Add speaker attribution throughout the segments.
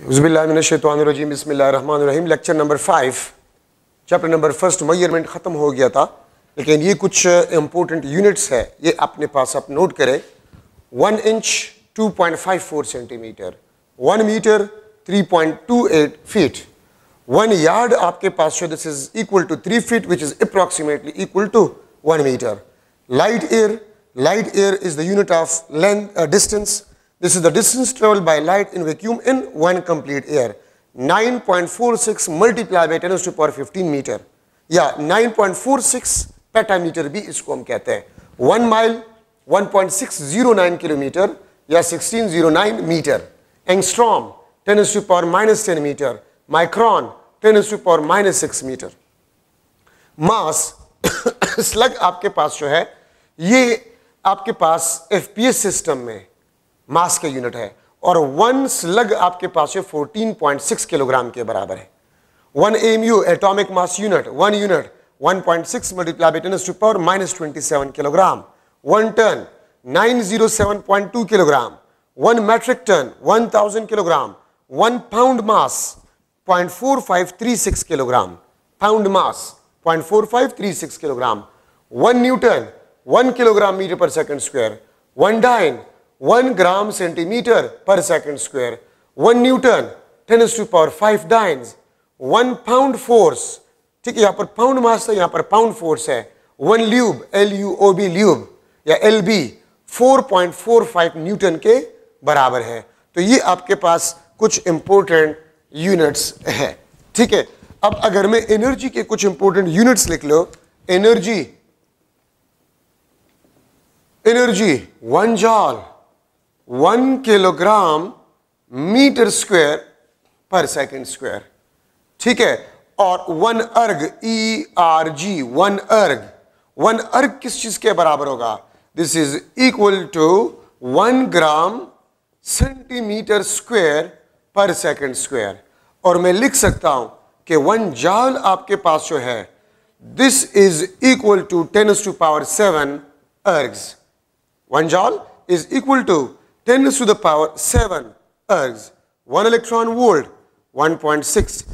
Speaker 1: बिस्मिल्लाहिर्रहमानिर्रहीम बिस्मिल्लाहिर्रहमानिर्रहीम। Lecture number 5 chapter number first measurement ख़त्म हो गया था, लेकिन ये कुछ इंपॉर्टेंट यूनिट्स है, ये अपने पास आप नोट करें। 1 inch 2.54 centimetre, 1 metre 3.28 feet, 1 yard आपके पास है, this is equal to 3 feet which is approximately equal to 1 metre. Light year is the unit of length distance. This is the distance traveled by light in vacuum in one complete year. 9.46 multiplied by 10 to the power 15 meter. या 9.46 पेटामीटर भी इसको हम कहते हैं. 1 mile 1.609 kilometre या 1609 metre. Angstrom 10 to the power -10 metre. Micron 10 to the power -6 metre. Mass slug आपके पास जो है, ये आपके पास एफपीएस सिस्टम में मास के यूनिट है, और 1 स्लग आपके पास 14.6 किलोग्राम के बराबर है. 1 AMU atomic mass unit, 1 unit 1.6 multiply by 10 to the power -27 kilogram. 1 ton 907.2 kilogram. 1 metric ton 1000 kilogram. 1 pound mass 0.4536 kilogram. Pound mass 0.4536 kilogram. 1 newton 1 kilogram metre per second square. 1 dyne 1 gram centimetre per second square. 1 newton 10 to the power 5 dynes. 1 pound force, ठीक है, यहां पर pound मास है, यहां पर pound force है. 1 lube LUOB lube या LB 4.45 Newton के बराबर है. तो ये आपके पास कुछ इंपॉर्टेंट यूनिट्स है, ठीक है. अब अगर मैं एनर्जी के कुछ इंपॉर्टेंट यूनिट्स लिख लो. Energy 1 joule 1 kilogram metre square पर सेकंड स्क्वायर, ठीक है. और 1 अर्ग ERG 1 अर्ग किस चीज के बराबर होगा? This is equal to 1 gram centimetre square पर सेकंड स्क्वायर. और मैं लिख सकता हूं कि 1 जॉल आपके पास जो है, this is equal to 10 to the power 7 ergs. 1 joule is equal to 10 to the power 7 ergs. 1 electron volt 1.6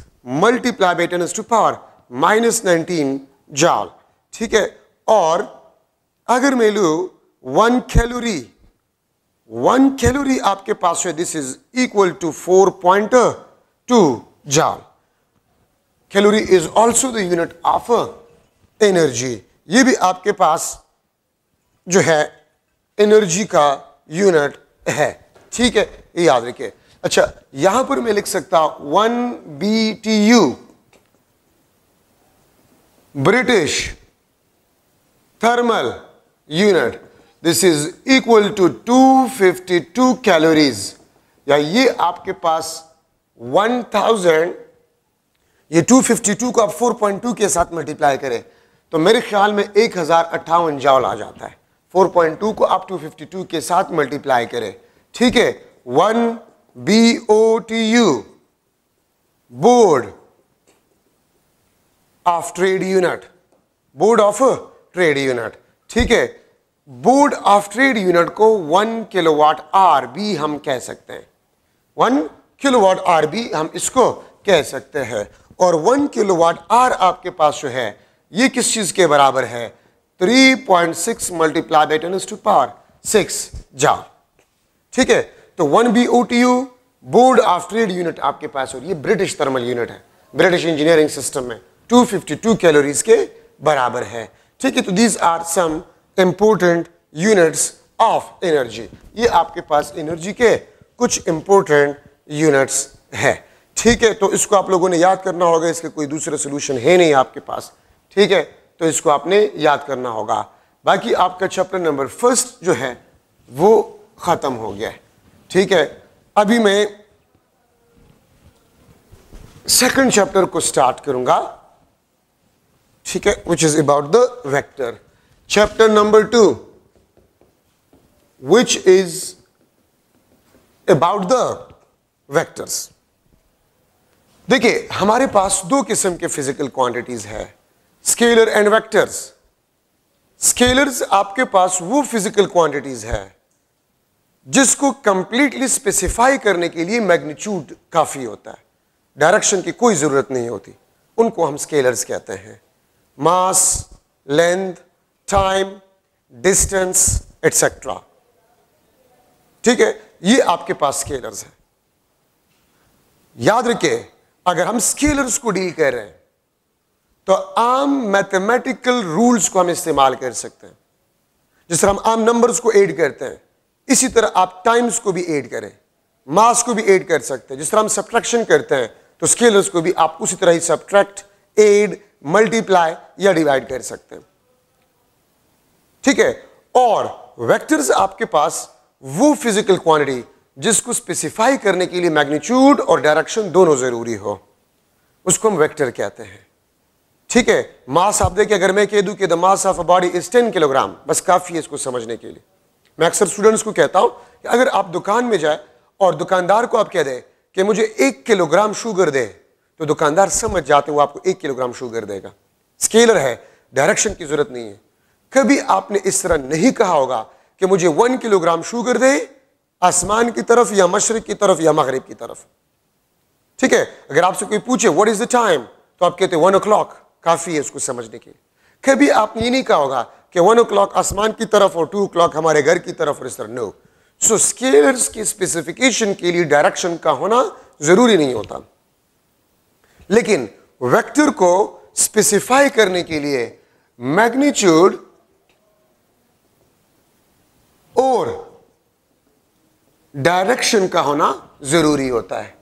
Speaker 1: multiply by 10 to the power -19 joule, ठीक है. और अगर मैं लूं 1 कैलोरी आपके पास है, this is equal to 4.2 joule. Calorie is also the unit of energy. ये भी आपके पास जो है एनर्जी का यूनिट है, ठीक है, ये याद रखिए. अच्छा, यहां पर मैं लिख सकता हूं 1 BTU British thermal unit, this is equal to 252 calories. या ये आपके पास 1000, ये 252 को आप 4.2 के साथ मल्टीप्लाई करें तो मेरे ख्याल में 1058 जॉल आ जाता है. 4.2 को आप 252 के साथ मल्टीप्लाई करें, ठीक है. 1 BOTU board of trade unit, board of trade unit, ठीक है. बोर्ड ऑफ ट्रेड यूनिट को 1 किलोवाट आवर भी हम कह सकते हैं. 1 किलोवाट आवर भी हम इसको कह सकते हैं. और 1 किलोवाट आवर आपके पास जो है, ये किस चीज के बराबर है? 3.6 multiply by 10 to the power 6 joule, ठीक है. तो 1 BOTU board of trade unit आपके पास, और ये ब्रिटिश थर्मल यूनिट है, ब्रिटिश इंजीनियरिंग सिस्टम में 252 कैलोरीज के बराबर है, ठीक है. तो these are some important units of energy. ये आपके पास एनर्जी के कुछ इंपॉर्टेंट यूनिट्स है, ठीक है. तो इसको आप लोगों ने याद करना होगा, इसके कोई दूसरा सोल्यूशन है नहीं आपके पास, ठीक है. तो इसको आपने याद करना होगा. बाकी आपका चैप्टर नंबर फर्स्ट जो है वो खत्म हो गया है, ठीक है. अभी मैं सेकंड चैप्टर को स्टार्ट करूंगा, ठीक है, which is about the vector. Chapter number 2 which is about the vectors. देखिए, हमारे पास 2 किस्म के फिजिकल क्वांटिटीज है, स्केलर एंड वेक्टर्स. स्केलर्स आपके पास वो फिजिकल क्वांटिटीज है जिसको कंप्लीटली स्पेसिफाई करने के लिए मैग्नीट्यूड काफी होता है, डायरेक्शन की कोई जरूरत नहीं होती, उनको हम स्केलर्स कहते हैं। मास, लेंथ, टाइम, डिस्टेंस एटसेट्रा। ठीक है, ये आपके पास स्केलर्स हैं। याद रखिए, अगर हम स्केलर्स को डील कर रहे हैं तो आम मैथमेटिकल रूल्स को हम इस्तेमाल कर सकते हैं। जिस तरह हम आम नंबर्स को ऐड करते हैं, इसी तरह आप टाइम्स को भी ऐड करें, मास को भी ऐड कर सकते हैं। जिस तरह हम सब्ट्रैक्शन करते हैं तो स्केलर्स को भी आप उसी तरह ही सब्ट्रैक्ट, ऐड, मल्टीप्लाई या डिवाइड कर सकते हैं। ठीक है, और वेक्टर्स आपके पास वो फिजिकल क्वांटिटी जिसको स्पेसिफाई करने के लिए मैग्नीट्यूड और डायरेक्शन दोनों जरूरी हो, उसको हम वेक्टर कहते हैं। ठीक है, मास आप देखिए, अगर मैं कह दूं कि the mass of a body is 10 kilogram, बस काफी है इसको समझने के लिए। मैं अक्सर स्टूडेंट्स को कहता हूं कि अगर आप दुकान में जाए और दुकानदार को आप कह दें कि मुझे 1 किलोग्राम शुगर दे, तो दुकानदार समझ जाते वो आपको 1 किलोग्राम शुगर देगा। स्केलर है, डायरेक्शन की जरूरत नहीं है। कभी आपने इस तरह नहीं कहा होगा कि मुझे 1 किलोग्राम शुगर दे आसमान की तरफ या मशरिक की तरफ या मगरिब की तरफ। ठीक है, अगर आपसे कोई पूछे व्हाट इज द टाइम, तो आप कहते हैं 1 o'clock, काफी है उसको समझने के लिए। कभी आपने ये नहीं कहा होगा कि 1 o'clock आसमान की तरफ और 2 o'clock हमारे घर की तरफ और इस तरह। नो। सो स्केलर्स की स्पेसिफिकेशन के लिए डायरेक्शन का होना जरूरी नहीं होता, लेकिन वेक्टर को स्पेसिफाई करने के लिए मैग्नीट्यूड और डायरेक्शन का होना जरूरी होता है।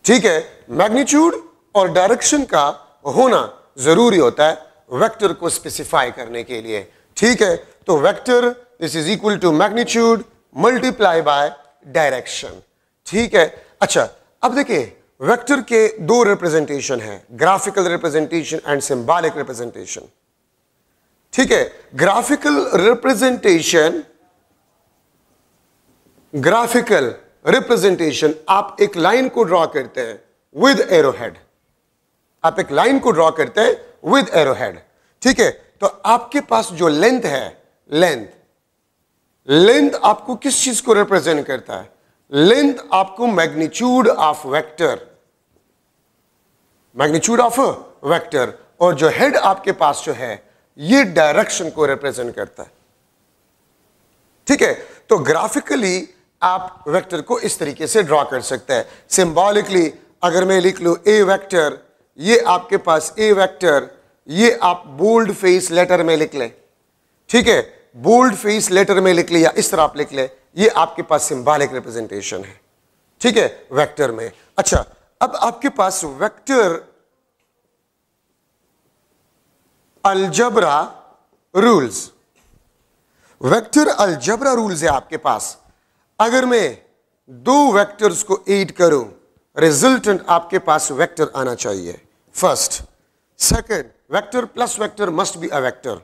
Speaker 1: ठीक है, मैग्नीट्यूड और डायरेक्शन का होना जरूरी होता है वेक्टर को स्पेसिफाई करने के लिए। ठीक है, तो vector this is equal to magnitude multiply by direction. ठीक है, अच्छा अब देखिए, वेक्टर के दो रिप्रेजेंटेशन है, graphical representation and symbolic representation. ठीक है, ग्राफिकल रिप्रेजेंटेशन आप एक लाइन को ड्रॉ करते हैं विद एरोहेड। आप एक लाइन को ड्रॉ करते हैं विद एरोहेड। ठीक है, तो आपके पास जो लेंथ है, लेंथ आपको किस चीज को रिप्रेजेंट करता है? लेंथ आपको मैग्नीट्यूड ऑफ वेक्टर, और जो हेड आपके पास जो है ये डायरेक्शन को रिप्रेजेंट करता है। ठीक है, तो ग्राफिकली आप वेक्टर को इस तरीके से ड्रॉ कर सकते हैं। सिंबॉलिकली अगर मैं लिख लूं ए वेक्टर, ये आपके पास ए वेक्टर, ये आप बोल्ड फेस लेटर में लिख लें। ठीक है, बोल्ड फेस लेटर में लिख ले या इस तरह आप लिख ले, ये आपके पास सिंबॉलिक रिप्रेजेंटेशन है। ठीक है, वेक्टर में। अच्छा, अब आपके पास vector algebra rules, vector algebra rules है आपके पास। अगर मैं दो वेक्टर्स को ऐड करूं, रिजल्टेंट आपके पास वेक्टर आना चाहिए। First, second, vector plus vector must be a vector.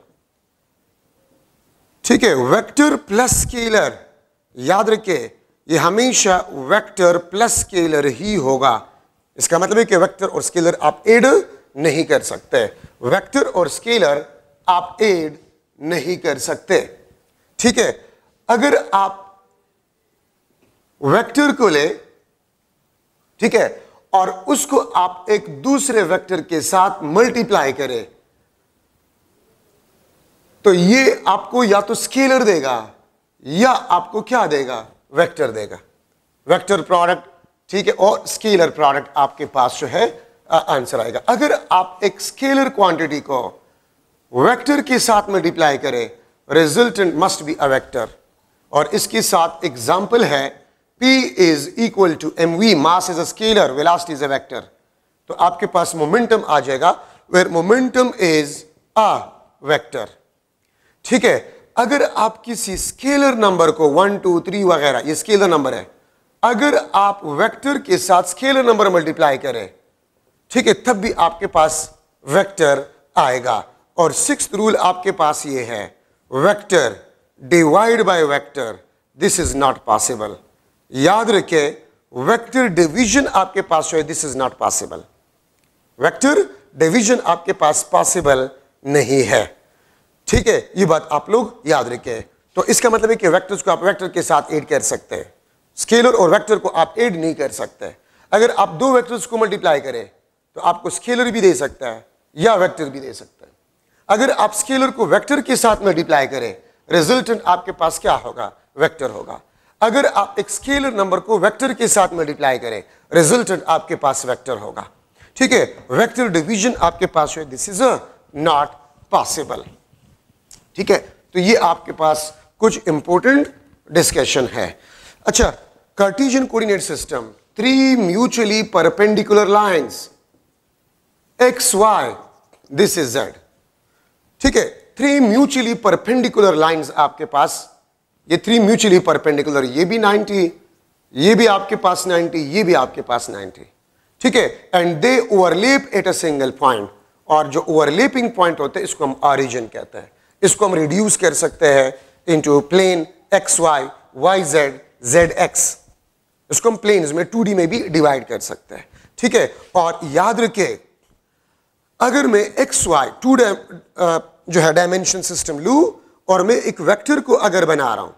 Speaker 1: ठीक है, वेक्टर प्लस स्केलर, याद रखिए ये हमेशा वेक्टर प्लस स्केलर ही होगा। इसका मतलब है कि वेक्टर और स्केलर आप ऐड नहीं कर सकते। वेक्टर और स्केलर आप ऐड नहीं कर सकते। ठीक है, अगर आप वेक्टर को ले, ठीक है, और उसको आप एक दूसरे वेक्टर के साथ मल्टीप्लाई करें, तो ये आपको या तो स्केलर देगा या आपको क्या देगा? वेक्टर देगा। वेक्टर प्रोडक्ट, ठीक है, और स्केलर प्रोडक्ट आपके पास जो है आंसर आएगा। अगर आप एक स्केलर क्वांटिटी को वेक्टर के साथ मल्टीप्लाई करें, resultant must be a vector. और इसके साथ एग्जांपल है P is equal to mv, mass is a scalar, velocity is a vector। तो आपके पास मोमेंटम आ जाएगा, where momentum is a vector। ठीक है, अगर आप किसी स्केलर नंबर को 1 2 3 वगैरह, ये स्केलर नंबर है, अगर आप वेक्टर के साथ स्केलर नंबर मल्टीप्लाई करें, ठीक है, तब भी आपके पास वेक्टर आएगा। और सिक्स्थ रूल आपके पास ये है, vector divide by vector, this is not possible. याद रखें, वेक्टर डिवीजन आपके पास है, this is not possible. Vector division आपके पास पॉसिबल नहीं है। ठीक है, ये बात आप लोग याद रखें। तो इसका मतलब है कि वेक्टर्स को आप वेक्टर के साथ ऐड कर सकते हैं, स्केलर और वेक्टर को आप ऐड नहीं कर सकते। अगर आप दो वेक्टर्स को मल्टीप्लाई करें तो आपको स्केलर भी दे सकता है या वेक्टर भी दे सकता है। अगर आप स्केलर को वेक्टर के साथ मल्टीप्लाई करें, रिजल्टेंट आपके पास क्या होगा? वेक्टर होगा। अगर आप एक स्केलर नंबर को वेक्टर के साथ मल्टीप्लाई करें, रिजल्टेंट आपके पास वेक्टर होगा। ठीक है, वेक्टर डिवीजन आपके पास है, दिस इज नॉट पॉसिबल। ठीक है, तो ये आपके पास कुछ इंपॉर्टेंट डिस्कशन है। अच्छा, Cartesian coordinate system, 3 mutually perpendicular lines X Y, this is Z. ठीक है, 3 म्यूचुअली परपेंडिकुलर लाइंस आपके पास, ये 3 म्यूचुअली परपेंडिकुलर, ये भी 90, ये भी आपके पास 90, ये भी आपके पास 90। ठीक है, and they overlap at a single point, और जो ओवरलैपिंग पॉइंट होते हैं इसको हम ऑरिजिन कहते हैं। इसको हम रिड्यूस कर सकते हैं into plane X Y, Y Z, Z X. इसको हम प्लेन्स में 2D में भी डिवाइड कर सकते हैं। ठीक है, और याद रखें, अगर मैं एक्स वाई 2 जो है डायमेंशन सिस्टम लूं और मैं एक वेक्टर को अगर बना रहा हूं,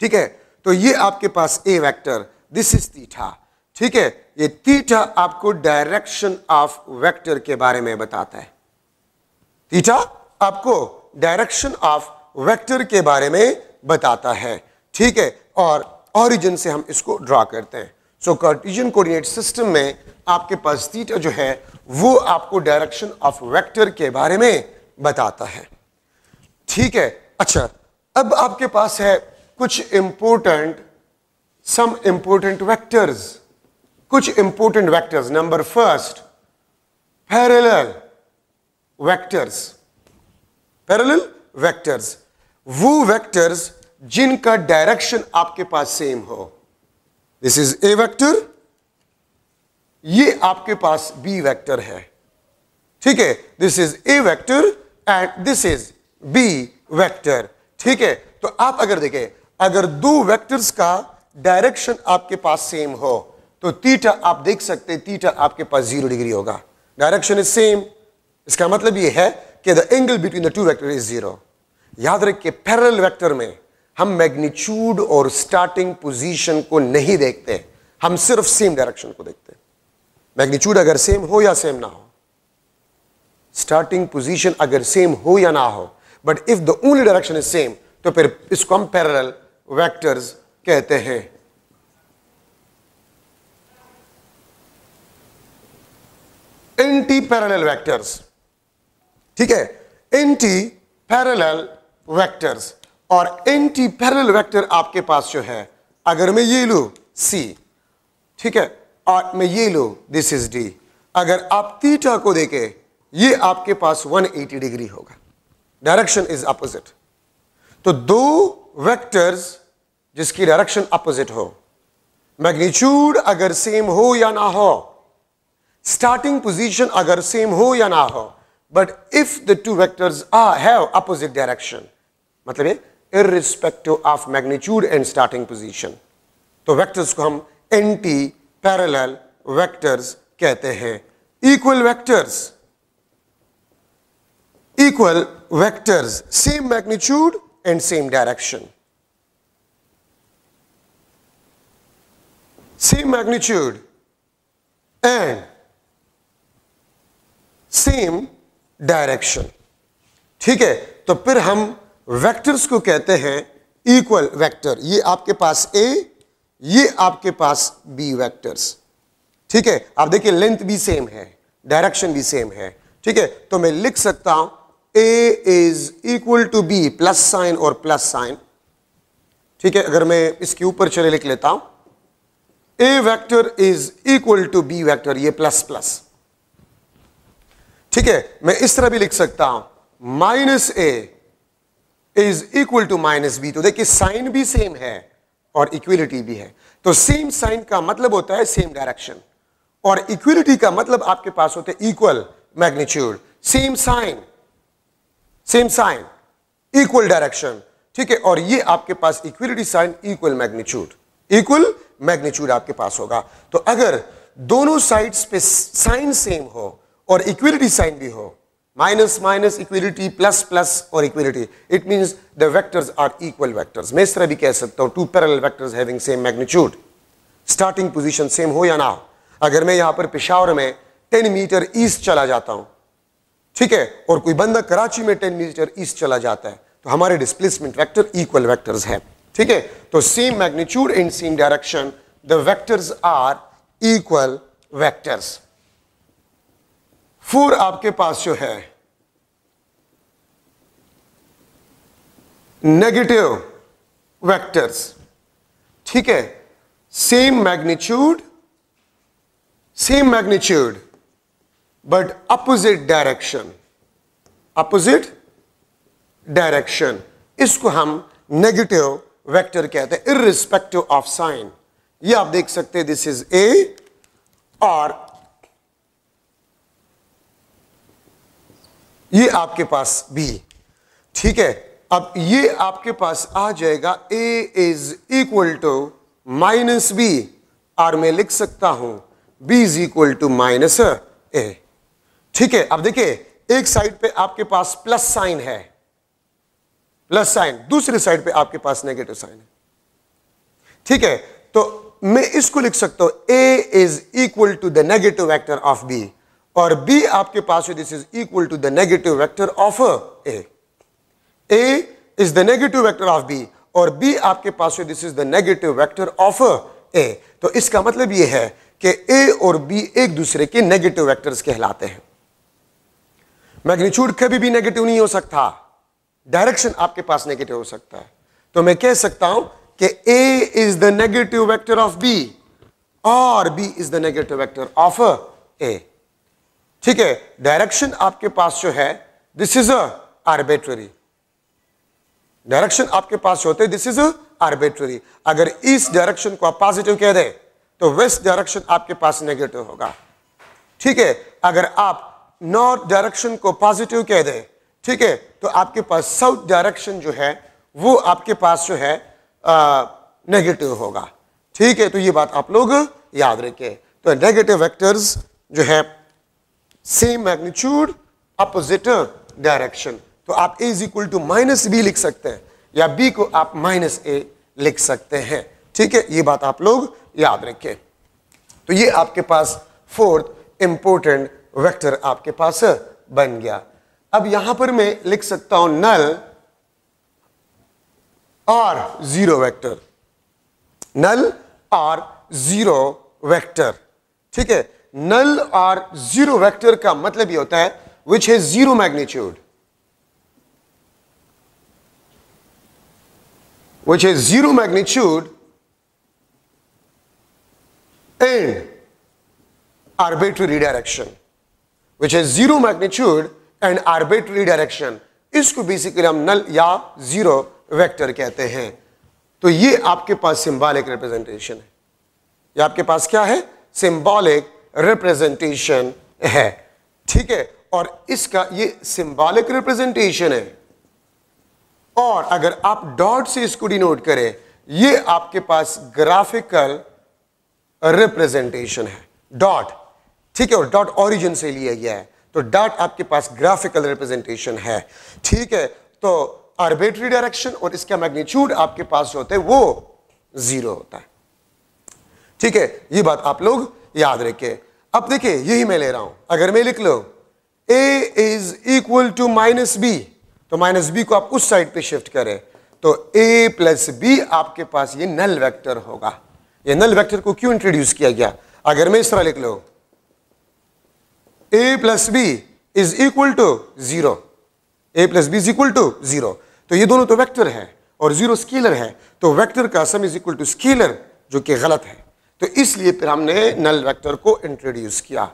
Speaker 1: ठीक है, तो ये आपके पास ए वेक्टर, दिस इज थीटा। ठीक है, ये थीटा आपको डायरेक्शन ऑफ वेक्टर के बारे में बताता है। थीटा आपको डायरेक्शन ऑफ वेक्टर के बारे में बताता है। ठीक है, और ऑरिजिन से हम इसको ड्रॉ करते हैं। सो कार्टेशियन कोऑर्डिनेट सिस्टम में आपके पास थीटा जो है वो आपको डायरेक्शन ऑफ वेक्टर के बारे में बताता है। ठीक है, अच्छा, अब आपके पास है कुछ इंपॉर्टेंट, सम इंपॉर्टेंट वेक्टर्स, कुछ important vectors. Number first, parallel vectors. Parallel vectors, वो वेक्टर्स जिनका डायरेक्शन आपके पास सेम हो। दिस इज ए वेक्टर, ये आपके पास बी वेक्टर है। ठीक है, this is A vector and this is B vector. ठीक है, तो आप अगर देखें, अगर दो वेक्टर्स का डायरेक्शन आपके पास सेम हो तो थीटा आप देख सकते हैं, थीटा आपके पास 0 डिग्री होगा। डायरेक्शन इज सेम, इसका मतलब ये है कि the angle between the two vector is 0। याद रखिए, पैरेलल वेक्टर में हम मैग्नीट्यूड और स्टार्टिंग पोजीशन को नहीं देखते, हम सिर्फ सेम डायरेक्शन को देखते हैं। मैग्नीट्यूड अगर सेम हो या सेम ना हो, स्टार्टिंग पोजीशन अगर सेम हो या ना हो, but if the only direction is same, तो फिर इसको हम पैरेलल वेक्टर्स कहते हैं। एंटी पैरेलल वेक्टर्स, ठीक है, एंटी पैरेलल वेक्टर्स। और एंटी पैरेलल वेक्टर आपके पास जो है, अगर मैं ये लूं C, ठीक है, और मैं ये लूं दिस इज D, अगर आप थीटा को देखें, ये आपके पास 180 डिग्री होगा, डायरेक्शन इज अपोजिट। तो दो वेक्टर्स जिसकी डायरेक्शन अपोजिट हो, मैग्नीट्यूड अगर सेम हो या ना हो, स्टार्टिंग पोजीशन अगर सेम हो या ना हो, but if the two vectors have opposite direction, मतलब ये irrespective of magnitude and starting position, तो वेक्टर्स को हम एंटी पैरेलल वेक्टर्स कहते हैं। Equal vectors, equal vectors, same magnitude and same direction, same magnitude and same direction. ठीक है, तो फिर हम वेक्टर्स को कहते हैं इक्वल वेक्टर। ये आपके पास A, ये आपके पास B वेक्टर्स। ठीक है, आप देखिए लेंथ भी सेम है, डायरेक्शन भी सेम है। ठीक है, तो मैं लिख सकता हूं A is equal to B, plus sign और प्लस साइन। ठीक है, अगर मैं इसके ऊपर चले लिख लेता हूं A vector is equal to B vector, ये प्लस प्लस। ठीक है, मैं इस तरह भी लिख सकता हूं minus A is equal to minus B. तो देखिए साइन भी सेम है और इक्वलिटी भी है। तो सेम साइन का मतलब होता है सेम डायरेक्शन, और इक्वलिटी का मतलब आपके पास होते हैं equal magnitude. Same sign, same sign, equal direction. ठीक है, और ये आपके पास equality sign, equal magnitude, equal magnitude आपके पास होगा। तो अगर दोनों साइड्स पे साइन सेम हो और इक्वलिटी साइन भी हो, minus minus equality, plus plus और equality, it means the vectors are equal vectors. मैं इस तरह भी कह सकता हूं two parallel vectors having same magnitude, starting position same हो या ना हो। अगर मैं यहां पर पेशावर में 10 मीटर ईस्ट चला जाता हूं, ठीक है, और कोई बंदा कराची में 10 मीटर ईस्ट चला जाता है, तो हमारे डिस्प्लेसमेंट वेक्टर इक्वल वेक्टर्स है, ठीक है। तो same magnitude in same direction, the vectors are equal vectors. 4 आपके पास जो है नेगेटिव वेक्टर्स, ठीक है, same magnitude but opposite direction, इसको हम नेगेटिव वेक्टर कहते हैं इर्रिस्पेक्टिव ऑफ साइन। ये आप देख सकते हैं, दिस इज ए और ये आपके पास बी, ठीक है। अब ये आपके पास आ जाएगा A is equal to minus B, और मैं लिख सकता हूं B is equal to minus A, ठीक है। अब देखिए, एक साइड पे आपके पास प्लस साइन है, प्लस साइन, दूसरी साइड पे आपके पास नेगेटिव साइन है, ठीक है। तो मैं इसको लिख सकता हूं A is equal to the negative vector of B, और बी आपके पास है this is equal to the negative vector of A. A is the negative vector of B और बी आपके पास है this is the negative vector of A. तो इसका मतलब यह है कि ए और बी एक दूसरे के नेगेटिव वेक्टर्स कहलाते हैं। मैग्नीट्यूड कभी भी नेगेटिव नहीं हो सकता, डायरेक्शन आपके पास नेगेटिव हो सकता है। तो मैं कह सकता हूं कि A is the negative vector of B और B is the negative vector of A, ठीक है। डायरेक्शन आपके पास जो है दिस इज आर्बिट्ररी, डायरेक्शन आपके पास होते हैं दिस इज आर्बिट्ररी। अगर इस डायरेक्शन को आप पॉजिटिव कह दें तो वेस्ट डायरेक्शन आपके पास नेगेटिव होगा, ठीक है। अगर आप नॉर्थ डायरेक्शन को पॉजिटिव कह दें, ठीक है, तो आपके पास साउथ डायरेक्शन जो है वो आपके पास जो है नेगेटिव होगा, ठीक है। तो ये बात आप लोग याद रखें। तो नेगेटिव वेक्टर्स जो है सेम मैग्नीट्यूड अपोजिट डायरेक्शन, तो आप a is equal to minus B लिख सकते हैं या b को आप माइनस ए लिख सकते हैं, ठीक है। ये बात आप लोग याद रखें। तो ये आपके पास फोर्थ इंपॉर्टेंट वेक्टर आपके पास बन गया। अब यहां पर मैं लिख सकता हूं नल और जीरो वेक्टर, नल और जीरो वेक्टर, ठीक है। नल और जीरो वेक्टर का मतलब ये होता है which has zero magnitude, which has zero magnitude and arbitrary direction, which has zero magnitude and arbitrary direction, इसको बेसिकली हम नल या जीरो वेक्टर कहते हैं। तो ये आपके पास सिंबॉलिक रिप्रेजेंटेशन है, ये आपके पास क्या है, सिंबॉलिक रिप्रेजेंटेशन है, ठीक है। और इसका ये सिंबॉलिक रिप्रेजेंटेशन है, और अगर आप डॉट से इसको डिनोट करें, ये आपके पास ग्राफिकल रिप्रेजेंटेशन है, डॉट, ठीक है। और डॉट ओरिजिन से लिया गया है, तो डॉट आपके पास ग्राफिकल रिप्रेजेंटेशन है, ठीक है। तो आर्बिट्ररी डायरेक्शन और इसका मैग्नीट्यूड आपके पास जो होता है वो जीरो होता है, ठीक है। ये बात आप लोग याद रखें। अब देखिए, यही मैं ले रहा हूं, अगर मैं लिख लो a is equal to minus B, तो माइनस बी को आप उस साइड पे शिफ्ट करें तो a प्लस बी आपके पास ये नल वेक्टर होगा। ये नल वेक्टर को क्यों इंट्रोड्यूस किया गया, अगर मैं इस तरह लिख लो a plus B is equal to zero, a plus B is equal to zero, तो ये दोनों तो वेक्टर है और जीरो स्केलर है, तो वेक्टर का sum is equal to scalar, जो कि गलत है। तो इसलिए फिर हमने नल वेक्टर को इंट्रोड्यूस किया।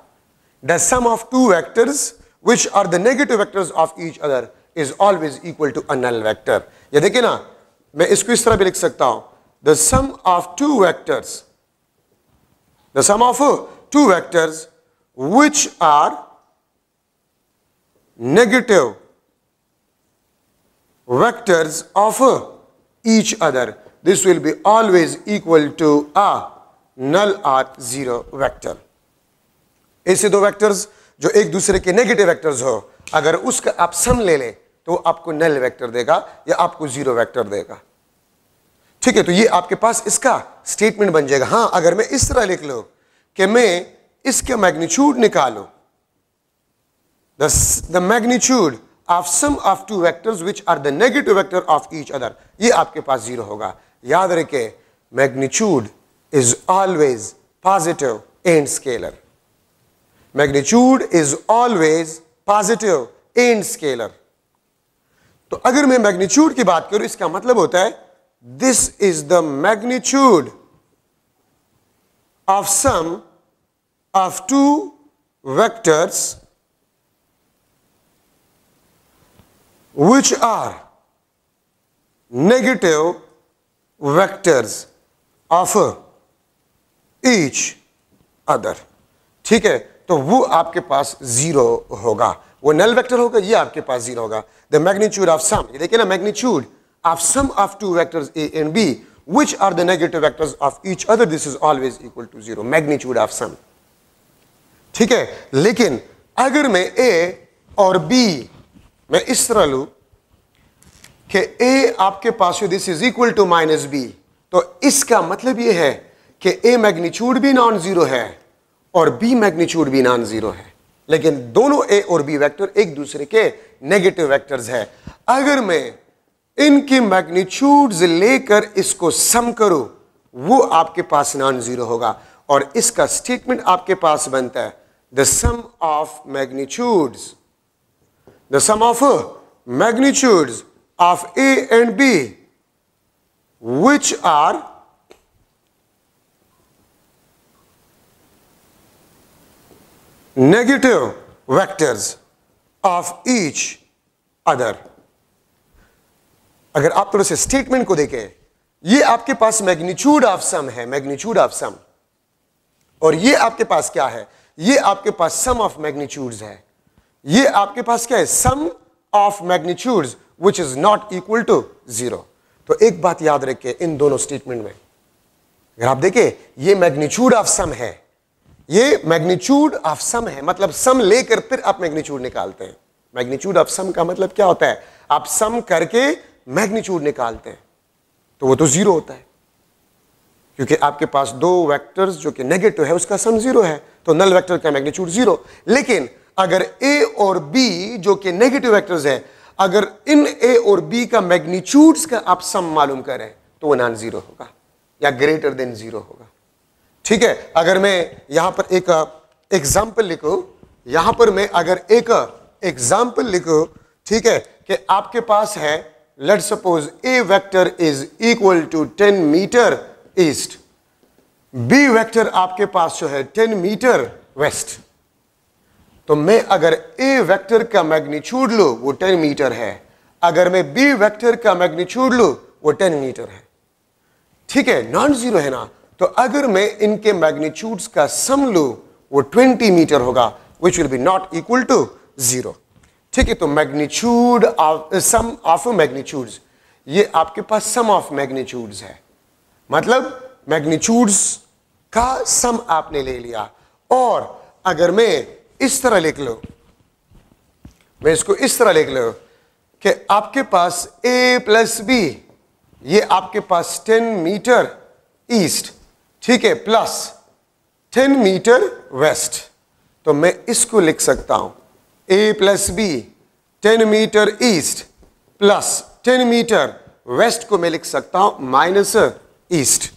Speaker 1: The sum of two vectors which are the negative vectors of each other is always equal to a null vector। ये देखिए ना, मैं इसको इस तरह भी लिख सकता हूं, the sum of two vectors which are negative vectors of each other, this will be always equal to a null or zero vector। ऐसे दो वेक्टर्स जो एक दूसरे के नेगेटिव वेक्टर्स हो, अगर उसका आप सम ले लें तो आपको नल वेक्टर देगा या आपको जीरो वेक्टर देगा। ठीक है, तो ये आपके पास इसका स्टेटमेंट बन जाएगा। हां, अगर मैं इस तरह लिख लूं कि मैं इसका मैग्नीट्यूड निकालूं, the magnitude of sum of two vectors which are the negative vector of each other, ये आपके पास जीरो होगा। याद रखें, magnitude is always positive and scalar. Magnitude is always positive and scalar. तो अगर मैं मैग्नीट्यूड की बात करूं, इसका मतलब होता है this is the magnitude of sum of two vectors which are negative vectors of each other। ठीक है, तो वो आपके पास जीरो होगा, वो नल वेक्टर होगा, ये आपके पास जीरो होगा। द मैग्नीट्यूड ऑफ सम, ये देखिए ना, magnitude of sum of two vectors A and B which are the negative vectors of each other, this is always equal to zero, magnitude of sum. ठीक है, लेकिन अगर मैं ए और बी मैं इस तरह लू कि a आपके पास है this is equal to minus B, तो इसका मतलब यह है कि a मैग्नीट्यूड भी नॉन जीरो है और b मैग्नीट्यूड भी नॉन जीरो है, लेकिन दोनों a और b वेक्टर एक दूसरे के नेगेटिव वेक्टर्स है। अगर मैं इनकी मैग्नीट्यूड्स लेकर इसको सम करूं, वो आपके पास नॉन जीरो होगा और इसका स्टेटमेंट आपके पास बनता है the sum of magnitudes, the sum of magnitudes of A and B which are negative vectors of each other। अगर आप थोड़े से स्टेटमेंट को देखें, ये आपके पास मैग्नीट्यूड ऑफ सम है, मैग्नीट्यूड ऑफ सम, और ये आपके पास क्या है, ये आपके पास सम ऑफ मैग्नीट्यूड्स है। ये आपके पास क्या है, sum of magnitudes which is not equal to zero. तो एक बात याद रखिए इन दोनों स्टेटमेंट में, अगर आप देखें ये मैग्नीट्यूड ऑफ सम है, ये मैग्नीट्यूड ऑफ सम है, मतलब सम लेकर फिर आप मैग्नीट्यूड निकालते हैं। मैग्नीट्यूड ऑफ सम का मतलब क्या होता है, आप सम करके मैग्नीट्यूड निकालते हैं, तो वो तो जीरो होता है, क्योंकि आपके पास दो वेक्टर्स जो कि नेगेटिव है उसका सम जीरो है, तो नल वेक्टर का मैग्नीट्यूड जीरो। लेकिन अगर a और b जो कि नेगेटिव वेक्टर्स है, अगर इन a और b का मैग्नीट्यूड्स का आप सम मालूम करें तो वो नॉन जीरो होगा या ग्रेटर देन जीरो होगा। ठीक है, अगर मैं यहां पर एक एग्जाम्पल लिखूं, यहां पर मैं अगर एक एग्जाम्पल लिखूं, ठीक है, कि आपके पास है let suppose a vector is equal to 10 metre east, b vector आपके पास जो है 10 मीटर वेस्ट, तो मैं अगर a वेक्टर का मैग्नीट्यूड लूं वो 10 मीटर है, अगर मैं b वेक्टर का मैग्नीट्यूड लूं वो 10 मीटर है। ठीक है, नॉन जीरो है ना, तो अगर मैं इनके मैग्नीट्यूड्स का सम लूं वो 20 मीटर होगा, which will be not equal to zero. ठीक है, तो magnitude of sum of magnitudes, ये आपके पास सम ऑफ मैग्नीट्यूड्स है, मतलब मैग्नीट्यूड्स का सम आपने ले लिया। और अगर मैं इस तरह लिख लो, मैं इसको इस तरह लिख लो कि आपके पास a प्लस बी, ये आपके पास 10 मीटर ईस्ट, ठीक है, प्लस 10 मीटर वेस्ट, तो मैं इसको लिख सकता हूं a plus B 10 metre east plus 10 metre west को मैं लिख सकता हूं माइनस ईस्ट।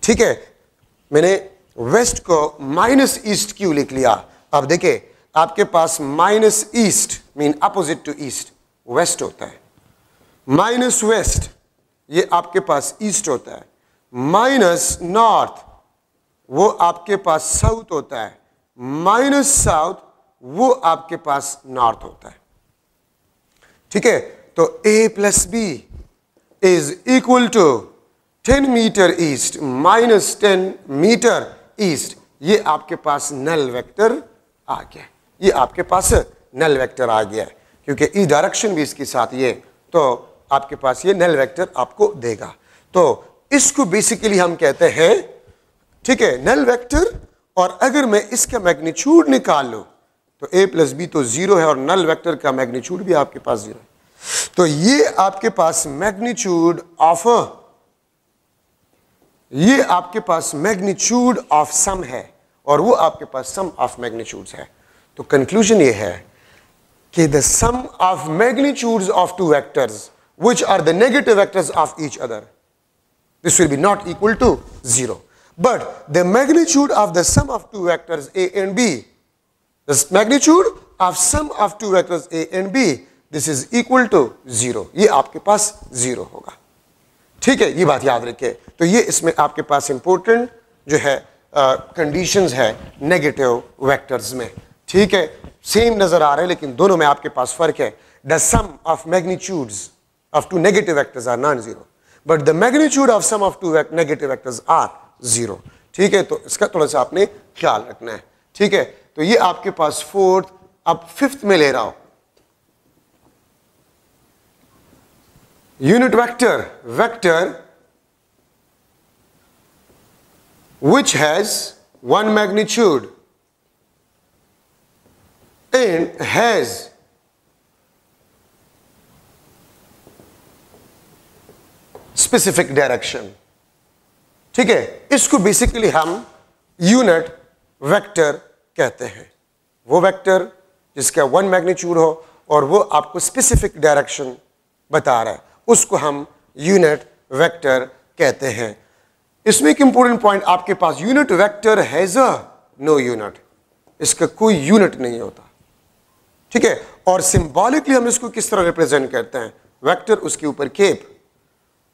Speaker 1: ठीक है, मैंने वेस्ट को माइनस ईस्ट क्यों लिख लिया, अब देखिए आपके पास minus east mean opposite to east west होता है, माइनस वेस्ट ये आपके पास ईस्ट होता है, माइनस नॉर्थ वो आपके पास साउथ होता है, माइनस साउथ वो आपके पास नॉर्थ होता है। ठीक है, तो a plus B is equal to 10 metre east minus 10 metre east, ये आपके पास नल वेक्टर आ गया, ये आपके पास नल वेक्टर आ गया, क्योंकि ई डायरेक्शन भी इसके साथ ये, तो आपके पास ये नल वेक्टर आपको देगा। तो इसको बेसिकली हम कहते हैं, ठीक है, नल वेक्टर। और अगर मैं इसका मैग्नीट्यूड निकाल लूं, तो a प्लस बी तो 0 है और नल वेक्टर का मैग्नीट्यूड भी आपके पास 0 है। तो ये आपके पास मैग्नीट्यूड ऑफ सम है और वो आपके पास सम ऑफ मैग्नीट्यूड्स है। तो कंक्लूजन ये है कि the sum of magnitudes of two vectors which are the negative vectors of each other, this will be not equal to 0. But the magnitude of the sum of two vectors a and b, the magnitude of sum of two vectors a and b, this is equal to 0. ये आपके पास 0 होगा। ठीक है, ये बात याद रखिए। तो ये इसमें आपके पास इंपॉर्टेंट जो है कंडीशंस है नेगेटिव वेक्टर्स में। ठीक है, सेम नजर आ रहे हैं लेकिन दोनों में आपके पास फर्क है। The sum of magnitudes of two negative vectors are non-zero, but the magnitude of sum of two negative vectors are 0. ठीक है, तो इसका थोड़ा सा आपने ख्याल रखना है। ठीक है, तो ये आपके पास फोर्थ। अब फिफ्थ में ले रहा हूं, unit vector which has one magnitude and has specific direction. ठीक है, इसको बेसिकली हम यूनिट वेक्टर कहते हैं। वो वेक्टर जिसका वन मैग्नीट्यूड हो और वो आपको स्पेसिफिक डायरेक्शन बता रहा है, उसको हम यूनिट वेक्टर कहते हैं। इसमें एक इंपॉर्टेंट पॉइंट आपके पास, unit vector has a no unit, इसका कोई यूनिट नहीं होता। ठीक है, और सिंबॉलिकली हम इसको किस तरह रिप्रेजेंट करते हैं, वेक्टर उसके ऊपर केप,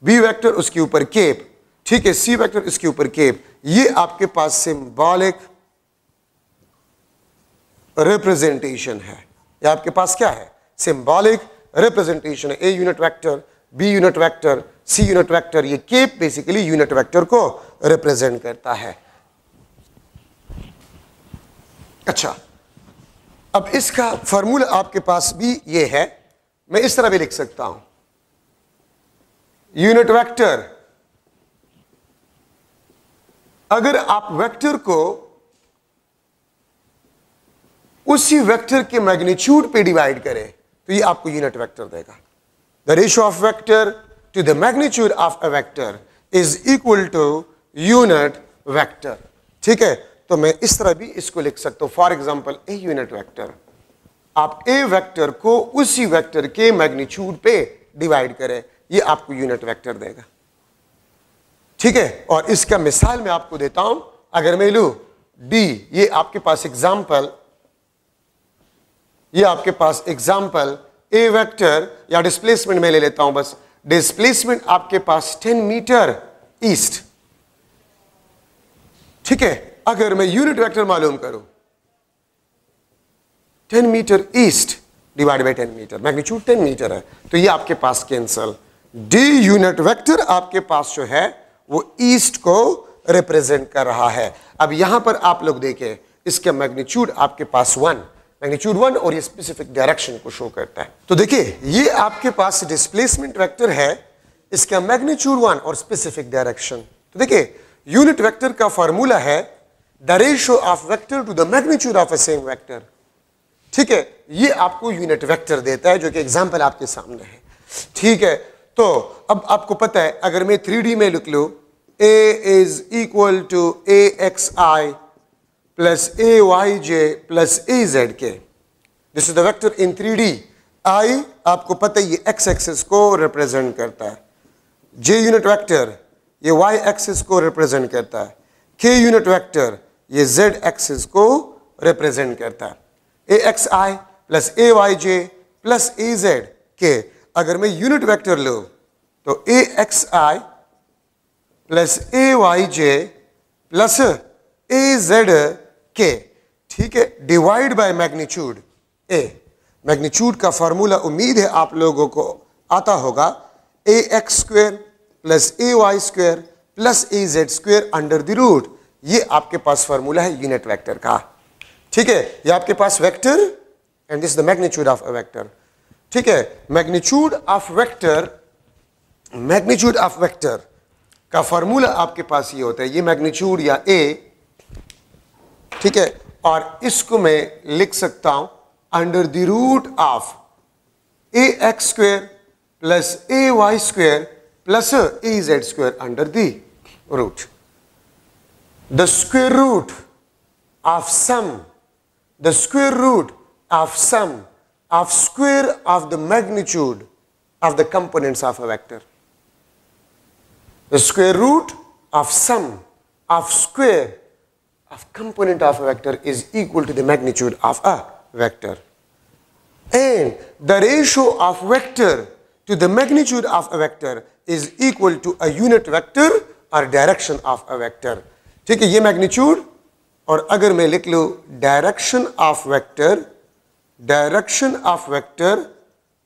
Speaker 1: बी वेक्टर उसके ऊपर केप, ठीक है, सी वेक्टर इसके ऊपर केप। ये आपके पास सिंबॉलिक रिप्रेजेंटेशन है। ये आपके पास क्या है, सिंबॉलिक रिप्रेजेंटेशन है। A unit vector, B unit vector, C unit vector, ये केप बेसिकली यूनिट वेक्टर को रिप्रेजेंट करता है। अच्छा, अब इसका फॉर्मूला आपके पास भी ये है, मैं इस तरह भी लिख सकता हूं, यूनिट वेक्टर, अगर आप वेक्टर को उसी वेक्टर के मैग्नीट्यूड पे डिवाइड करें तो ये आपको यूनिट वेक्टर देगा। The ratio of vector to the magnitude of a vector is equal to unit vector. ठीक है, तो मैं इस तरह भी इसको लिख सकता हूं, for example A unit vector, आप ए वेक्टर को उसी वेक्टर के मैग्नीट्यूड पे डिवाइड करें, ये आपको यूनिट वेक्टर देगा। ठीक है, और इसका मिसाल मैं आपको देता हूं, अगर मैं लूं डी, ये आपके पास एग्जांपल, ये आपके पास एग्जांपल ए वेक्टर या डिस्प्लेसमेंट में ले लेता हूं, बस डिस्प्लेसमेंट आपके पास 10 मीटर ईस्ट। ठीक है, अगर मैं यूनिट वेक्टर मालूम करूं 10 metre east divide by 10 metre, magnitude 10 metre है, तो ये आपके पास कैंसल। डी यूनिट वेक्टर आपके पास जो है वो ईस्ट को रिप्रेजेंट कर रहा है। अब यहां पर आप लोग देखें, इसका मैग्नीट्यूड आपके पास 1, मैग्नीट्यूड 1, और ये स्पेसिफिक डायरेक्शन को शो करता है। तो देखिए, ये आपके पास डिस्प्लेसमेंट वेक्टर है, इसका मैग्नीट्यूड 1 और स्पेसिफिक डायरेक्शन। तो देखिए, यूनिट वेक्टर का फॉर्मूला है the ratio of vector to the magnitude of a same vector. ठीक है, ये आपको यूनिट वेक्टर देता है, जो कि एग्जांपल आपके सामने है। ठीक है, तो अब आपको पता है, अगर मैं 3D में लिख लूं, a is equal to A X I plus A Y J plus A Z K, this is the vector in 3D। आई आपको पता है ये एक्स एक्सिस को रिप्रेजेंट करता है, जे यूनिट वेक्टर ये वाई एक्सिस को रिप्रेजेंट करता है, के यूनिट वेक्टर ये जेड एक्सिस को रिप्रेजेंट करता है। ए X I plus A Y J plus A Z के, अगर मैं यूनिट वेक्टर लूं तो ए X I plus A Y J plus A Z के, ठीक है, divide by magnitude A. Magnitude का फॉर्मूला उम्मीद है आप लोगों को आता होगा, ए x square plus A Y square plus A Z square under the root. ये आपके पास फॉर्मूला है यूनिट वेक्टर का। ठीक है, ये आपके पास vector and this the magnitude of a vector. ठीक है, मैग्नीट्यूड ऑफ वेक्टर का फॉर्मूला आपके पास ये होता है, ये मैग्नीट्यूड या ए, ठीक है, और इसको मैं लिख सकता हूं under the root of ax square plus ay square plus az square under the root. The square root of sum, the square root of sum of square of the magnitude of the components of a vector. The square root of sum of square of component of a vector is equal to the magnitude of a vector. And the ratio of vector to the magnitude of a vector is equal to a unit vector or direction of a vector. ठीक है, ये magnitude. और अगर मैं लिख लूं direction of vector, direction of vector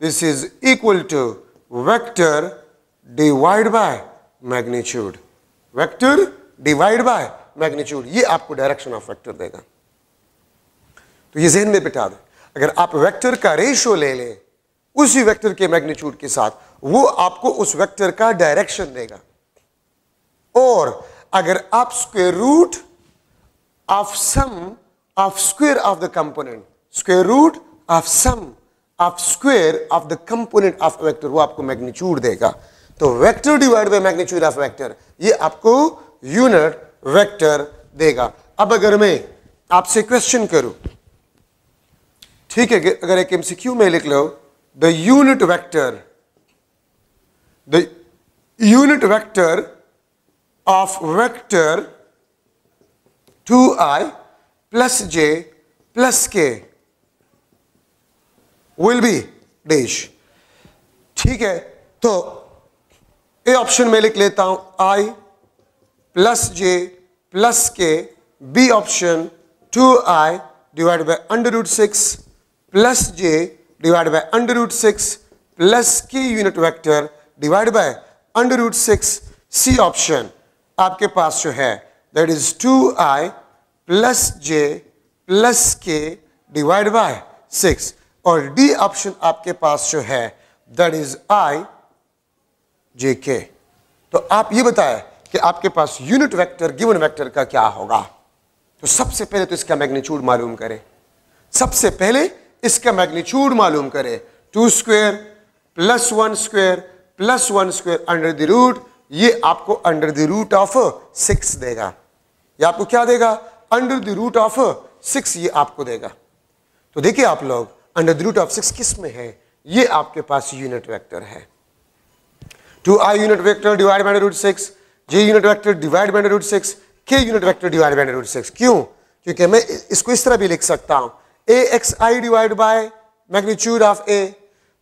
Speaker 1: this is equal to vector divide by magnitude, vector divide by magnitude, ये आपको डायरेक्शन ऑफ वेक्टर देगा. तो ये जहन में बिठा दें, अगर आप वेक्टर का रेशियो ले लें उसी वेक्टर के मैग्नीट्यूड के साथ, वो आपको उस वेक्टर का डायरेक्शन देगा. और अगर आप square root of sum of square of the component, square root of sum of square of the component of vector, वो आपको मैग्नीट्यूड देगा. तो vector divide by magnitude of vector, ये आपको यूनिट वेक्टर देगा. अब अगर मैं आपसे क्वेश्चन करूं, ठीक है, अगर एक एमसीक्यू में लिख लो the unit vector of vector 2i plus j plus k will be dash. ठीक है, तो ए ऑप्शन में लिख लेता हूं i plus j plus k, B option 2i divided by under root 6 plus j divided by under root 6 plus k unit vector divided by under root 6, C option आपके पास जो है that is 2i plus j plus k divided by 6, और D option आपके पास जो है that is i j k. तो आप ये बताएं कि आपके पास यूनिट वेक्टर गिवन वेक्टर का क्या होगा. तो सबसे पहले तो इसका मैग्नीट्यूड मालूम करें, सबसे पहले इसका मैग्नीट्यूड मालूम करें. 2 square plus 1 square plus 1 square under the root, ये आपको अंडर द रूट ऑफ 6 देगा. ये आपको क्या देगा? अंडर द रूट ऑफ 6 ये आपको देगा. तो देखिए आप लोग, अंडर द रूट ऑफ 6 किस में है? ये आपके पास यूनिट वेक्टर है. 2i unit vector divide by root 6, j unit vector divide by root 6, k unit vector divide by root 6. क्यों? क्योंकि मैं इसको इस तरह भी लिख सकता हूं, axi divide by magnitude of a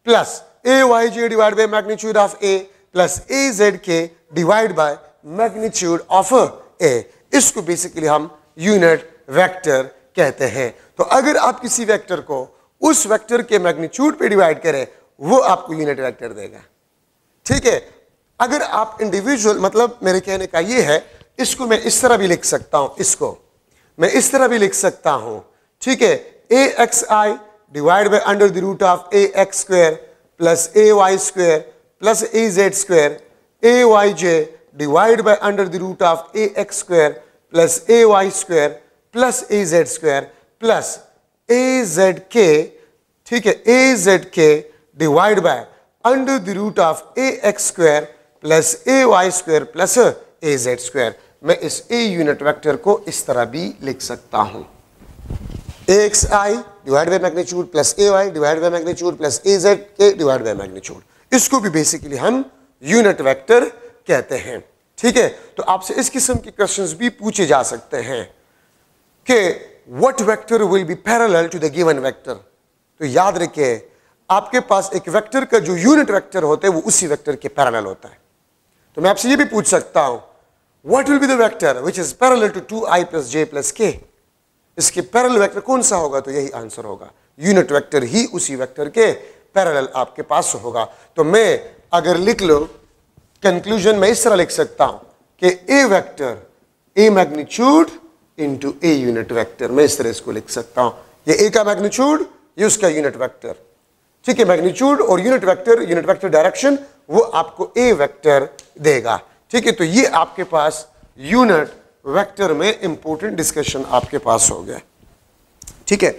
Speaker 1: plus ayj divide by magnitude of a plus azk divide by magnitude of a. इसको बेसिकली हम यूनिट वेक्टर कहते हैं. तो अगर आप किसी वेक्टर को उस वेक्टर के मैग्नीट्यूड पे डिवाइड करें, वो आपको यूनिट वेक्टर देगा. ठीक है, अगर आप इंडिविजुअल, मतलब मेरे कहने का ये है, इसको मैं इस तरह भी लिख सकता हूं, इसको मैं इस तरह भी लिख सकता हूं. ठीक है, axi divide by under the root of ax square plus ay square plus az square, ayj divide by under the root of ax square plus ay square plus az square plus azk. ठीक है, azk divide by under the root of ax square plus ay square plus az square. मैं इस a unit vector को इस तरह भी लिख सकता हूं, axi divide by magnitude plus ay divide by magnitude plus azk divide by magnitude. इसको भी बेसिकली हम यूनिट वेक्टर कहते हैं. ठीक है, तो आपसे इस किस्म के क्वेश्चंस भी पूछे जा सकते हैं कि what vector will be parallel to the given vector. तो याद रखिए, आपके पास एक वेक्टर का जो यूनिट वेक्टर होता है वो उसी वेक्टर के पैरेलल होता है. तो मैं आपसे ये भी पूछ सकता हूं, what will be the vector which is parallel to 2i plus j plus k. इसके पैरेलल वेक्टर कौन सा होगा? तो यही आंसर होगा, यूनिट वेक्टर ही उसी वेक्टर के पैरेलल आपके पास होगा. तो मैं अगर लिख लो कंक्लूजन में इस तरह लिख सकता हूं कि A vector A magnitude into A unit vector. मैं इस तरह इसको लिख सकता हूं, ये ए का मैग्नीट्यूड, ये उसका यूनिट वेक्टर. ठीक है, मैग्नीट्यूड और यूनिट वेक्टर डायरेक्शन, वो आपको ए वेक्टर देगा. ठीक है, तो ये आपके पास यूनिट वेक्टर में इंपॉर्टेंट डिस्कशन आपके पास हो गया. ठीक है,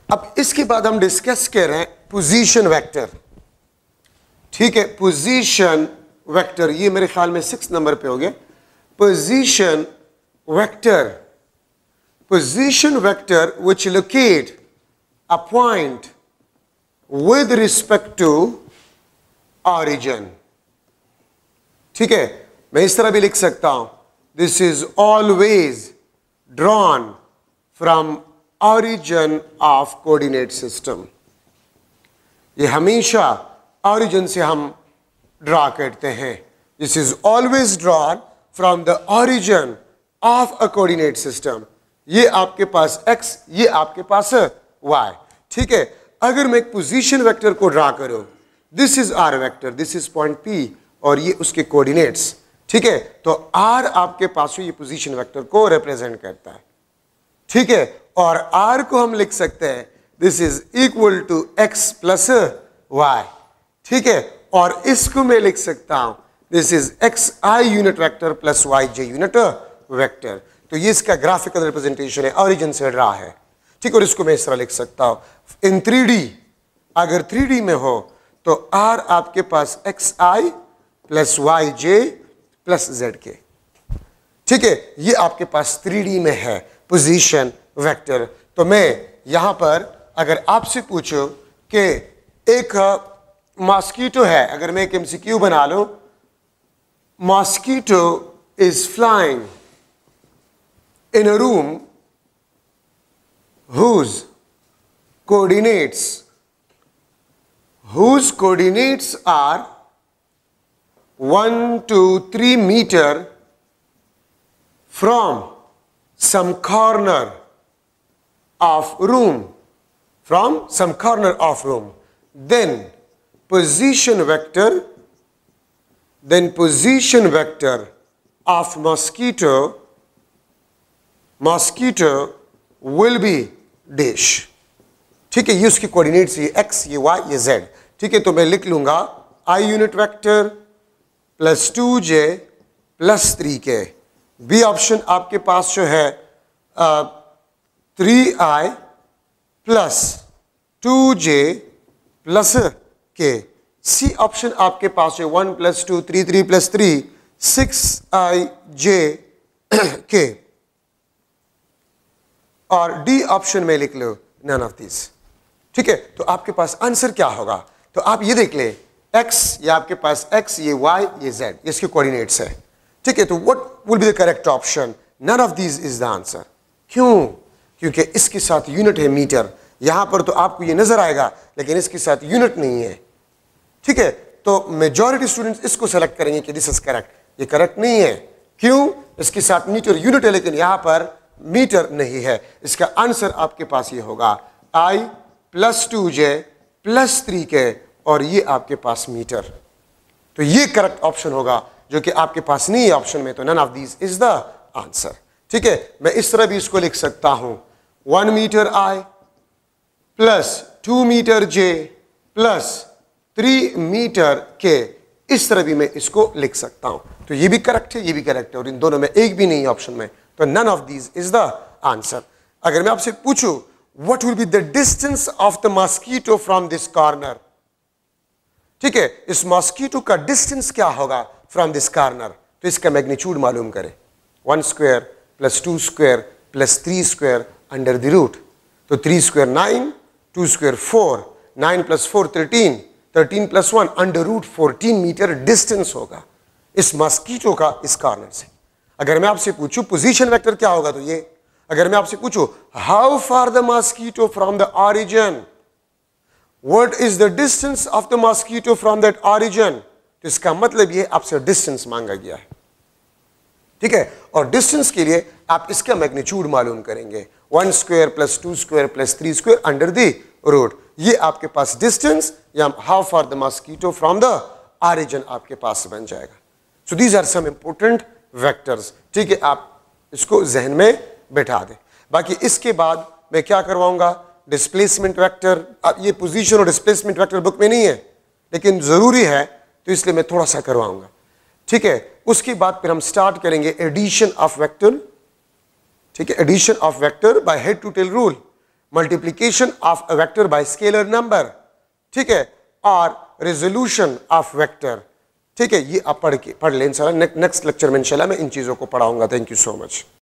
Speaker 1: अब इसके बाद हम डिस्कस कर रहे हैं पोजीशन वेक्टर। ठीक है, पोजीशन वेक्टर, ये मेरे ख्याल में 6 नंबर पे हो गया। Position vector, position vector which locate a point with respect to origin. ठीक है, मैं इस तरह भी लिख सकता हूं, this is always drawn from origin of coordinate system. ये हमेशा ऑरिजिन से हम ड्रा करते हैं। This is always drawn from the origin of a coordinate system. ये आपके पास x, ये आपके पास y। ठीक है, अगर मैं एक पोजीशन वेक्टर को ड्रा करूं, this is r vector, this is point P और ये उसके कोऑर्डिनेट्स। ठीक है, तो r आपके पास ये पोजीशन वेक्टर को रिप्रेजेंट करता है। ठीक है, और r को हम लिख सकते हैं this is equal to x plus y। ठीक है, और इसको मैं लिख सकता हूं this is xi unit vector plus yj unit vector. तो ये इसका ग्राफिकल रिप्रेजेंटेशन है, ऑरिजिन से रहा है। ठीक है, और इसको मैं इस तरह लिख सकता हूं इन 3D। अगर 3D में हो तो r आपके पास xi plus yj plus zk। ठीक है, ये आपके पास 3D में है पोजीशन वेक्टर। तो मैं यहां पर अगर आपसे पूछूं कि एक मॉस्किटो है, अगर मैं एक MCQ बना लूं, mosquito is flying in a room whose coordinates are 1 to 3 meter from some corner of room, then position vector of mosquito will be dash। ठीक है, ये उसके कोऑर्डिनेट्स, ये x, ये y, ये z। ठीक है, तो मैं लिख लूंगा i unit vector plus 2j plus 3k। B option आपके पास जो है 3i plus 2j plus k। C option आपके पास है 1 प्लस 2 3 प्लस 3 6ij k। और डी ऑप्शन में लिख लो नन ऑफ दिस। ठीक है, तो आपके पास आंसर क्या होगा? तो आप ये देख ले, x, ये आपके पास x, ये y, ये z, ये इसके कोऑर्डिनेट्स है। ठीक है, तो what will be the correct option? None of this is the answer. क्यों? क्योंकि इसके साथ यूनिट है मीटर। यहां पर तो आपको ये नजर आएगा, लेकिन इसके साथ यूनिट नहीं है। ठीक है, तो मेजॉरिटी स्टूडेंट्स इसको सेलेक्ट करेंगे कि दिस इज करेक्ट। ये करेक्ट नहीं है। क्यों? इसके साथ मीटर यूनिट है, लेकिन यहां पर मीटर नहीं है। इसका आंसर आपके पास ये होगा i plus 2j plus 3k और ये आपके पास मीटर। तो ये करेक्ट ऑप्शन होगा, जो कि आपके पास नहीं है ऑप्शन में। तो none of these is the answer. ठीक है, मैं इस तरह भी इसको लिख सकता हूं 1 metre i plus 2 metre j plus 3 metre k। इस तरह भी मैं इसको लिख सकता हूं। तो ये भी करेक्ट है, ये भी करेक्ट है, और इन दोनों में एक भी नहीं है ऑप्शन में। तो none of these is the answer। अगर मैं आपसे पूछूं what will be the distance of the mosquito from this corner, ठीक है, इस मॉस्किटो का डिस्टेंस क्या होगा फ्रॉम दिस कॉर्नर? तो इसका मैग्नीट्यूड मालूम करें, 1 square plus 2 square plus 3 square under the root. तो 3 square 9, 2 square 4, 9 plus 4 13, 13 plus 1 under root 14 metre distance होगा इस मॉस्किटो का इस कॉर्नर से। अगर मैं आपसे पूछूं पोजीशन वेक्टर क्या होगा, तो ये। अगर मैं आपसे पूछूं how far the mosquito from the origin, what is the distance of the mosquito from that origin, तो इसका मतलब ये आपसे डिस्टेंस मांगा गया है। ठीक है, और डिस्टेंस के लिए आप इसका मैग्नीट्यूड मालूम करेंगे, 1 square plus 2 square plus 3 square under the root. ये आपके पास डिस्टेंस या how far the mosquito from the origin आपके पास बन जाएगा। So these are some important vectors. ठीक है, आप इसको जहन में बैठा दें। बाकी इसके बाद मैं क्या करवाऊंगा, डिस्प्लेसमेंट वेक्टर। अब ये पोजीशन और डिस्प्लेसमेंट वेक्टर बुक में नहीं है, लेकिन जरूरी है, तो इसलिए मैं थोड़ा सा करवाऊंगा। ठीक है, उसके बाद फिर हम स्टार्ट करेंगे एडिशन ऑफ वेक्टर। ठीक है, addition of vector by head to tail rule. Multiplication of a vector by scalar number, ठीक है, और रेजोल्यूशन ऑफ वेक्टर, ठीक है। ये आप पढ़ लें इंशाल्लाह। नेक्स्ट लेक्चर में इंशाल्लाह मैं इन चीज़ों को पढ़ाऊंगा। Thank you so much.